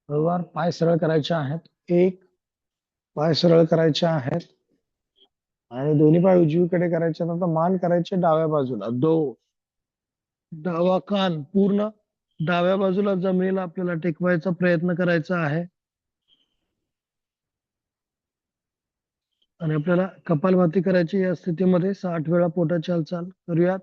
हळूवार पाय सरळ करायचे आहेत. 1, पाय सरळ करायचे आहेत आणि दोन्ही पाय उजवीकडे करायचे. नंतर मान करायचे डाव्या बाजूला. 2, डावा कान पूर्ण डाव्या बाजूला जमिनीला आपल्याला टेकवायचा प्रयत्न करायचा आहे आणि आपल्याला कपालभाती करायची. या स्थितीमध्ये 60 वेळा पोटाची हालचाल करूयात.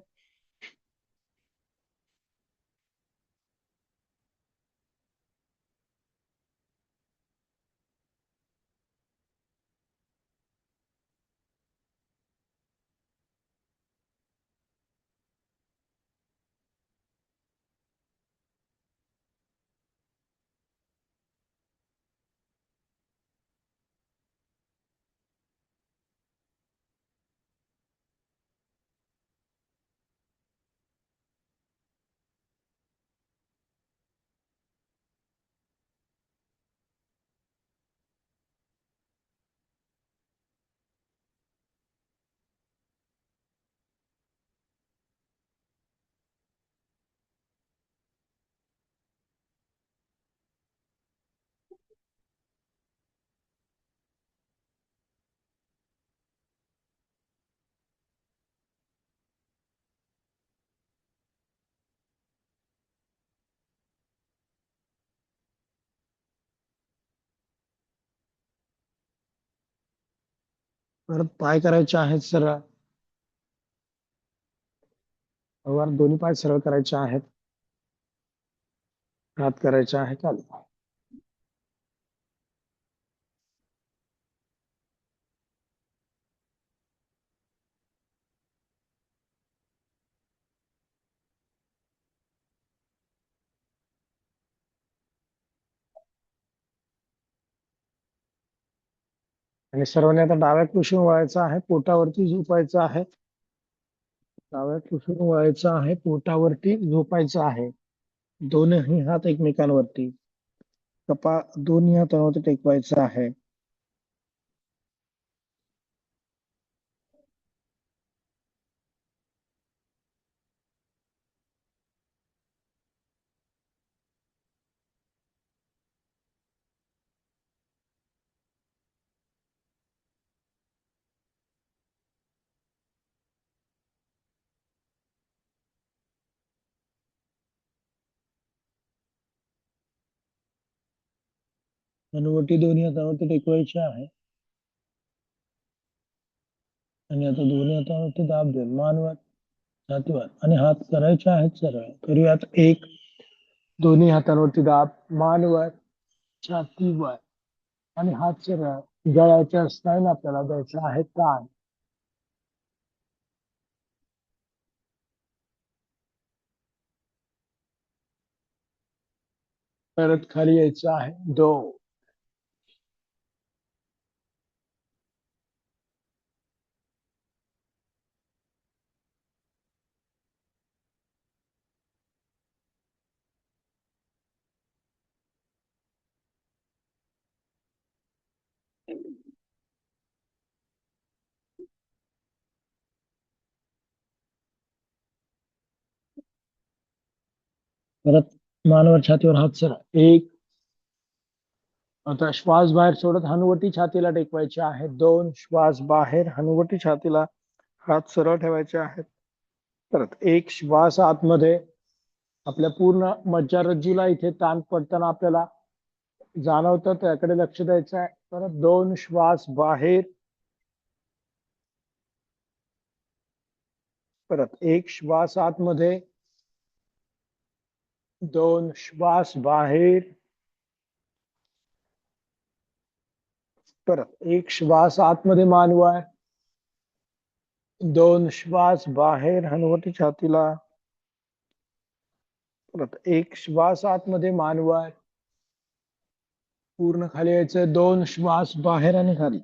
परत पाय करायचे आहेत सरळ. वर दोन्ही पाय सरळ करायचे आहेत. हात करायचे आहे खाली. आणि सर्वांनी आता डाव्या कुशीवर वळायचं आहे, पोटावरती झोपायचं आहे. डाव्या कुशीवर वळायचं आहे, पोटावरती झोपायचं आहे. दोनही हात एकमेकांवरती, दोन्ही हातांवरती टेकवायचं आहे. हनुवटी दोन्ही हातावरती टेकवायची आहे. आणि आता दोन्ही हातावरती दाब देऊन मानवर, छातीवर आणि हात करायचे आहेत सरळ. करूयात एक. दोन्ही हातांवरती दाब, मानवर, छातीवर आणि हात सरळ. गळ्याच्या स्नायूला आपल्याला द्यायचा आहे ताण. परत खाली यायचं आहे. दोन. परत मानवर, छातीवर, हात सरळ. एक. आता श्वास बाहेर सोडत हनुवटी छातीला टेकवायचे आहे. दोन. श्वास बाहेर, हनुवटी छातीला, हात सरळ ठेवायचे आहेत. परत एक. श्वास आतमध्ये, आपल्या पूर्ण मज्जारज्जूला इथे ताण पडताना आपल्याला जाणवतं, त्याकडे लक्ष द्यायचं आहे. परत दोन. श्वास बाहेर. परत एक. श्वास आतमध्ये. दोन. श्वास बाहेर. परत एक. श्वास आतमध्ये मानवर. दोन. श्वास बाहेर, हनुवटी छातीला. परत एक. श्वास आतमध्ये मानवर. पूर्ण खाली यायचं. दोन. श्वास बाहेर आणि खाली.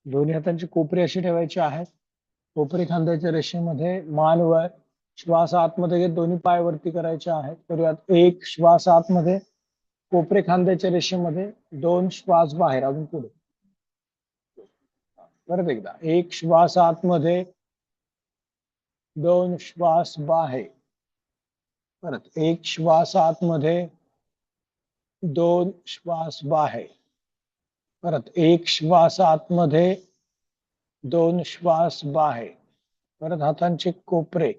दोन्ही हातांची कोपरी अशी ठेवायची आहे. कोपरी खांद्याच्या रेषेमध्ये मानवर. श्वास आतमध्ये घेत दोन्ही पाय वरती करायचे आहेत. करूयात एक. श्वास आतमध्ये, कोपरे खांद्याच्या रेषेमध्ये. दोन. श्वास बाहेर, अजून पुढे. परत एकदा. एक. श्वास आतमध्ये. दोन. श्वास बाहेर. परत एक. श्वास आतमध्ये. दोन. श्वास बाहेर. परत एक. श्वास आतमध्ये. दोन. श्वास बाहेर. परत हातांचे कोपरे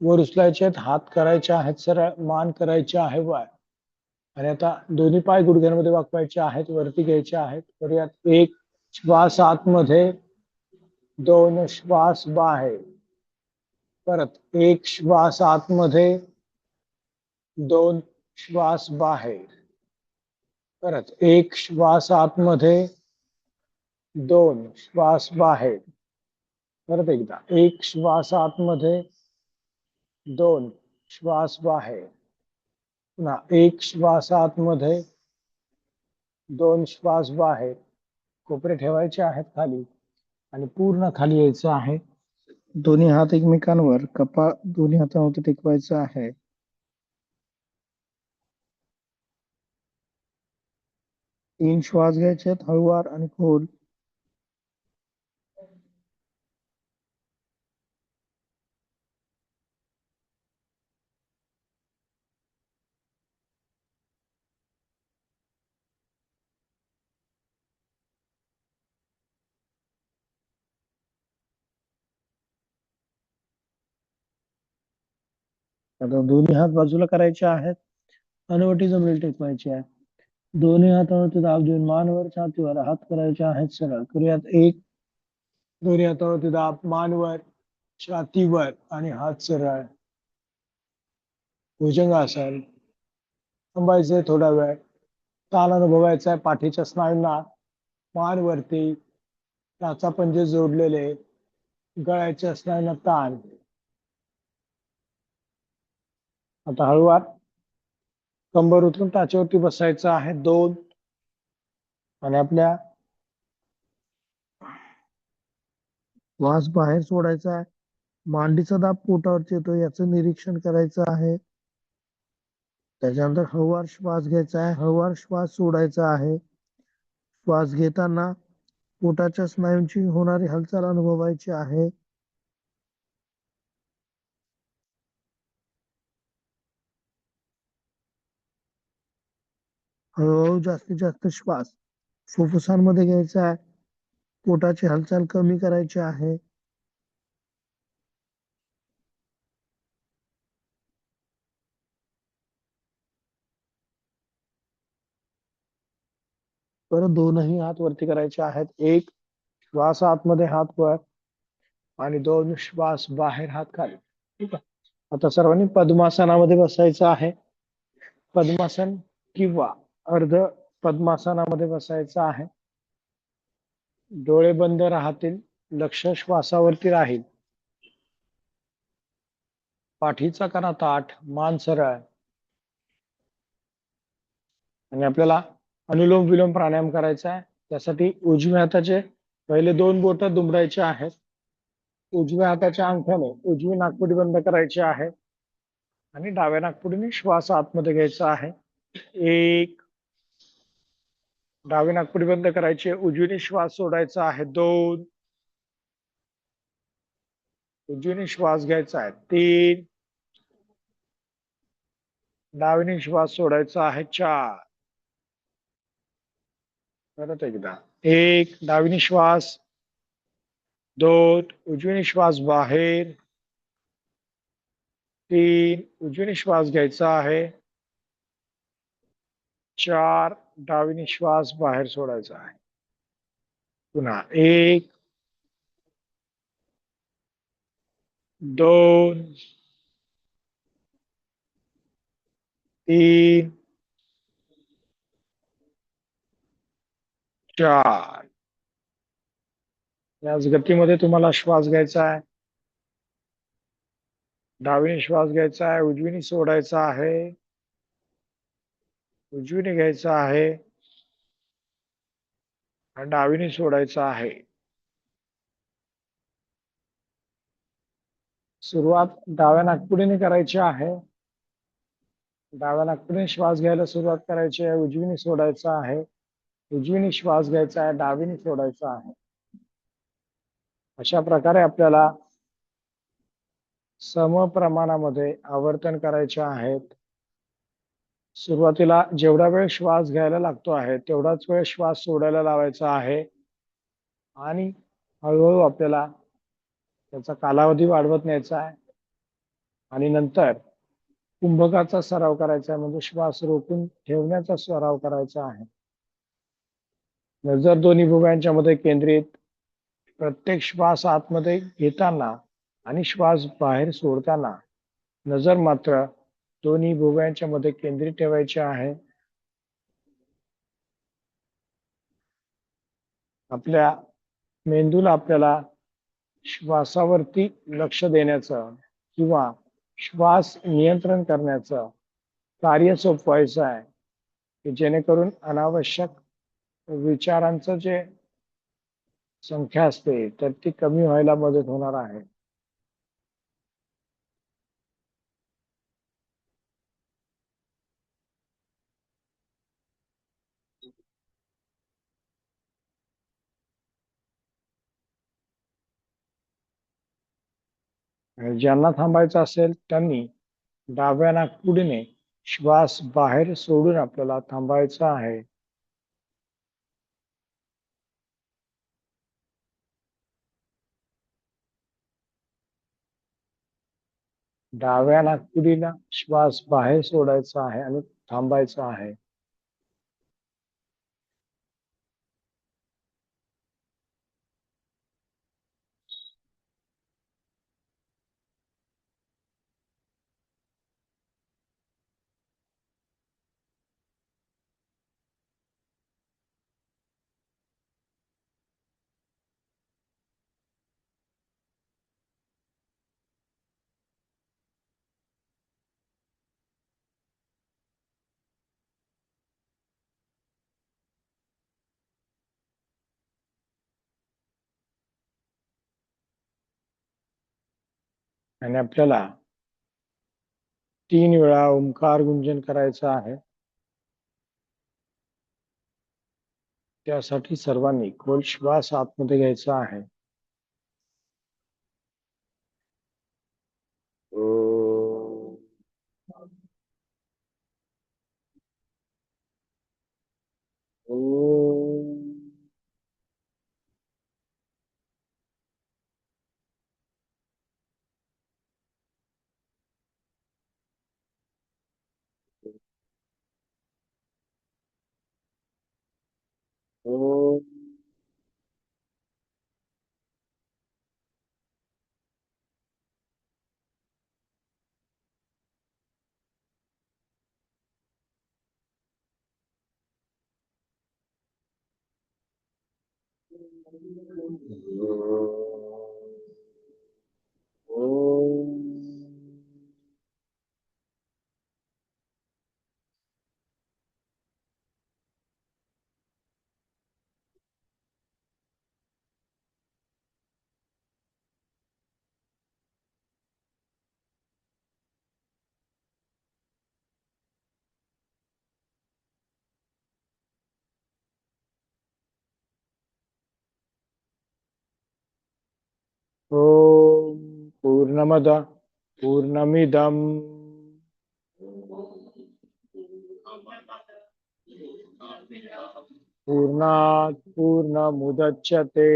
वर उचलायचे आहेत, हात करायचे आहेत सरळ, मान करायचे आहे वर. आणि आता दोन्ही पाय गुडघ्यांमध्ये वाकवायचे आहेत, वरती घ्यायचे आहेत. करूयात एक. श्वास आतमध्ये. दोन. श्वास बाहेर. परत एक. श्वास आतमध्ये. दोन. श्वास बाहेर. परत एक. श्वास आतमध्ये. दोन. श्वास बाहेर. परत एकदा. एक. श्वास आतमध्ये. दोन. श्वास बाहेर. पुन्हा एक. श्वास आतमध्ये. दोन. श्वास बाहेर. कोपरे ठेवायचे आहेत खाली आणि पूर्ण खाली यायचं आहे. दोन्ही हात एकमेकांवर, कपाळ दोन्ही हातांवरती टेकवायचं आहे. तीन श्वास घ्यायचे आहेत, हळूवार आणि खोल. आता दोन्ही हात बाजूला करायचे आहेत. हनुवटी जमिनीला टेकवायची आहे. दोन्ही हातावरती दाब देऊन मानवर छातीवर हात करायचे आहेत सरळ. करूयात एक. दोन्ही हातावरती दाब मानवर छातीवर आणि हात सरळ. भुजंगासन. थांबायचंय थोडा वेळ. ताण अनुभवायचा आहे पाठीच्या स्नायूंना. मान वरती, टाचा पंजे जोडलेले, गळ्याच्या स्नायूंना ताण. आता हळूवार कंबर उतरून टाचेवरती बसायचं आहे. 2 आणि आपल्या श्वास बाहेर सोडायचा आहे. मांडीचा दाब पोटावरती येतो याचं निरीक्षण करायचं आहे. त्याच्यानंतर हळूवार श्वास घ्यायचा आहे, हळूवार श्वास सोडायचा आहे. श्वास घेताना पोटाच्या स्नायूंची होणारी हालचाल अनुभवायची आहे. हळूहळू जास्तीत जास्त श्वास फुफ्फुसांमध्ये घ्यायचा आहे. पोटाची हालचाल कमी करायची आहे. परत दोनही हात वरती करायचे आहेत. 1 श्वास आतमध्ये हात वर आणि 2 श्वास बाहेर हात खाली. ठीक आहे. आता सर्वांनी पद्मासनामध्ये बसायचं आहे. पद्मासन किंवा अर्ध पद्मासनामध्ये बसायचं आहे. डोळे बंद राहतील. लक्ष श्वासावरती राहील. पाठीचा कणा ताठ, मान सरळ. आणि आपल्याला अनुलोम विलोम प्राणायाम करायचा आहे. त्यासाठी उजव्या हाताचे पहिले 2 बोट दुमडायचे आहेत. उजव्या हाताच्या अंगठ्याने उजवी नाकपुडी बंद करायची आहे आणि डाव्या नाकपुडीने श्वास आतमध्ये घ्यायचा आहे. 1 डावी नाकपुडी बंद करायची, उजवीने श्वास सोडायचा आहे. 2 उजवीने श्वास घ्यायचा आहे. 3 डावीने श्वास सोडायचा आहे. 4 परत एकदा 1 डावीने श्वास, 2 उजवीने श्वास बाहेर, 3 उजवीने श्वास घ्यायचा आहे, 4 डावीने श्वास बाहेर सोडायचा आहे. पुन्हा 1 2 3 4 याच गतीमध्ये तुम्हाला श्वास घ्यायचा आहे. डावीने श्वास घ्यायचा आहे, उजवीने सोडायचा आहे, उजवीने घ्यायचा आहे आणि डावीने सोडायचा आहे. सुरुवात डाव्या नाकपुडीने करायची आहे. डाव्या नाकपुडीने श्वास घ्यायला सुरुवात करायची आहे. उजवीने सोडायचा आहे, उजवीने श्वास घ्यायचा आहे, डावीने सोडायचा आहे. अशा प्रकारे आपल्याला सम प्रमाणामध्ये आवर्तन करायचे आहेत. सुरुवातीला जेवढा वेळ श्वास घ्यायला लागतो आहे तेवढाच वेळ श्वास सोडायला लावायचा आहे आणि हळूहळू आपल्याला त्याचा कालावधी वाढवत न्यायचा आहे आणि नंतर कुंभकाचा सराव करायचा आहे, म्हणजे श्वास रोखून ठेवण्याचा सराव करायचा आहे. नजर दोन्ही भुवयांच्या मध्ये केंद्रित. प्रत्येक श्वास आतमध्ये घेताना आणि श्वास बाहेर सोडताना नजर मात्र दोन्ही भुवयांच्या मध्ये केंद्रित ठेवायची आहे. आपल्या मेंदूला आपल्याला श्वासावरती लक्ष देण्याचं किंवा श्वास नियंत्रण करण्याचं कार्य सोपवायचं आहे, की जेणेकरून अनावश्यक विचारांचं जे संख्या असते तर ती कमी व्हायला मदत होणार आहे. ज्यांना थांबायचं असेल त्यांनी डाव्या नाकपुडीने श्वास बाहेर सोडून आपल्याला थांबायचा आहे. डाव्या नाकपुडीला श्वास बाहेर सोडायचा आहे आणि थांबायचा आहे. आणि आपल्याला 3 वेळा ओंकार गुंजन करायचा आहे. त्यासाठी सर्वांनी खोल श्वास आतमध्ये घ्यायचा आहे. ओम पूर्णमद पूर्णमिदम पूर्णात पूर्णमुदच्यते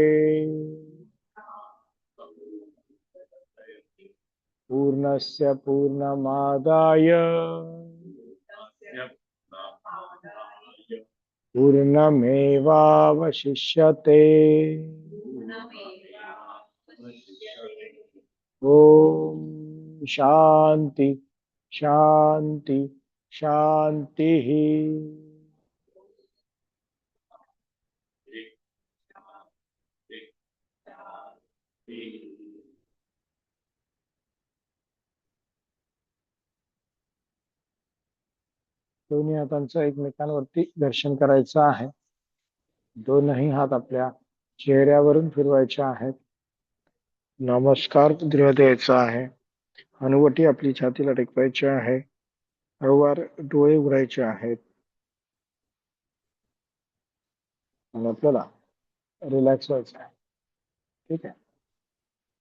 पूर्णस्य पूर्णमादाय पूर्णमेवावशिष्यते. ओम शांति शांति शांति. दोन्ही हातांचं एकमेकांवरती दर्शन करायचं आहे. दोनही हात आपल्या चेहऱ्यावरून फिरवायचे आहेत. नमस्कार मुद्रा द्यायचा आहे. हनुवटी आपली छातीला टेकवायची आहे. हळूवार डोळे उघडायचे आहेत आणि आपल्याला रिलॅक्स व्हायचं आहे. ठीक आहे.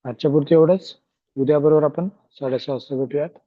आजच्या पुरती एवढंच. उद्या बरोबर आपण 6:30 वाजता भेटूयात.